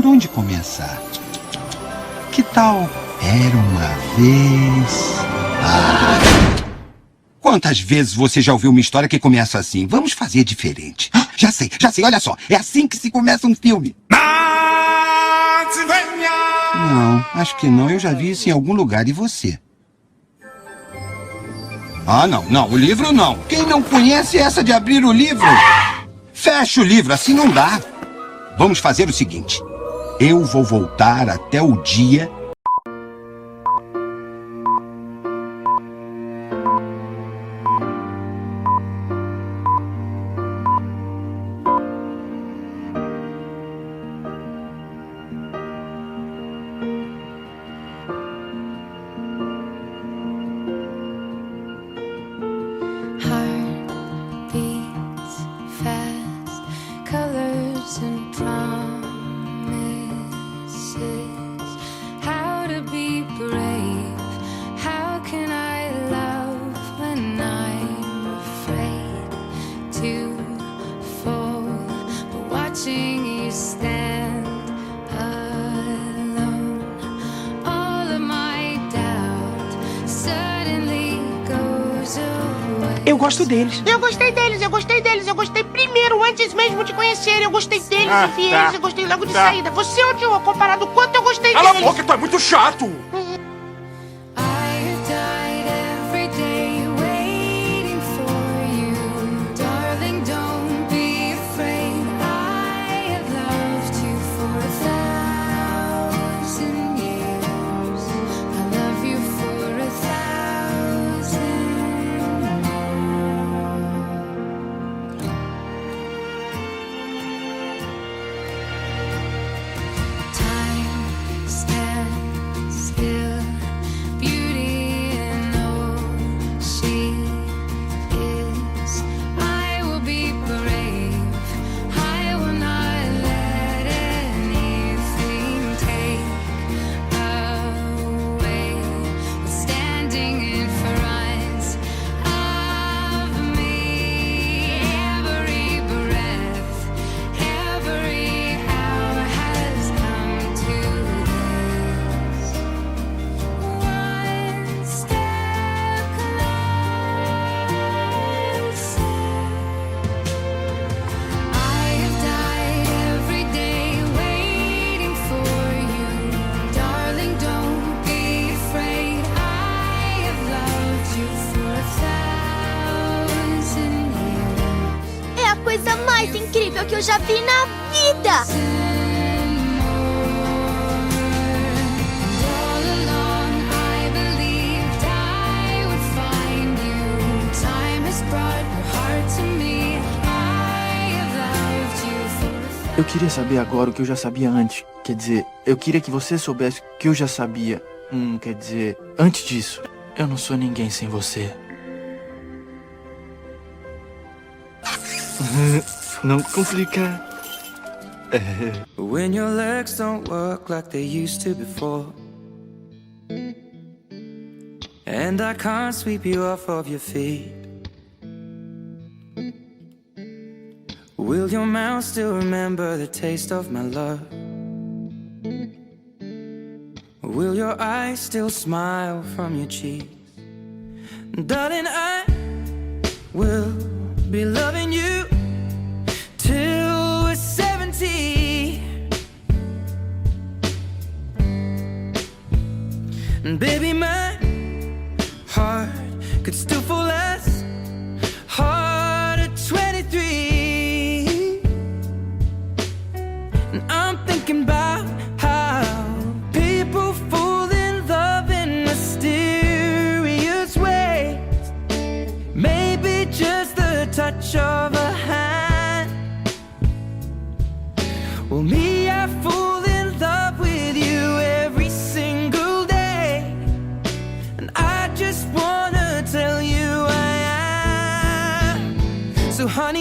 Por onde começar? Que tal Era uma vez... Quantas vezes você já ouviu uma história que começa assim? Vamos fazer diferente. Já sei, olha só. É assim que se começa um filme. Não, acho que não. Eu já vi isso em algum lugar. E você? Não. O livro não. Quem não conhece essa de abrir o livro? Fecha o livro, assim não dá. Vamos fazer o seguinte. Eu vou voltar até o dia... Eu gosto deles. Eu gostei primeiro, antes mesmo de conhecer. Eu gostei deles, eu vi eles, eu gostei logo de saída. Você odiou, comparado com o quanto eu gostei deles. Cala a boca, tu é muito chato! Incrível que eu já vi na vida! Eu queria saber agora o que eu já sabia antes. Quer dizer, eu queria que você soubesse o que eu já sabia. Quer dizer, antes disso, eu não sou ninguém sem você. Não complica. When your legs don't work like they used to before, and I can't sweep you off of your feet, will your mouth still remember the taste of my love? Will your eyes still smile from your cheeks? Darling, I will be loving you till we're 70. And baby, my heart could still fall as hard at 23. And I'm thinking about how people fall in love in mysterious ways. Maybe just the touch of a hand. Well, me, I fall in love with you every single day, and I just wanna tell you I am. So honey,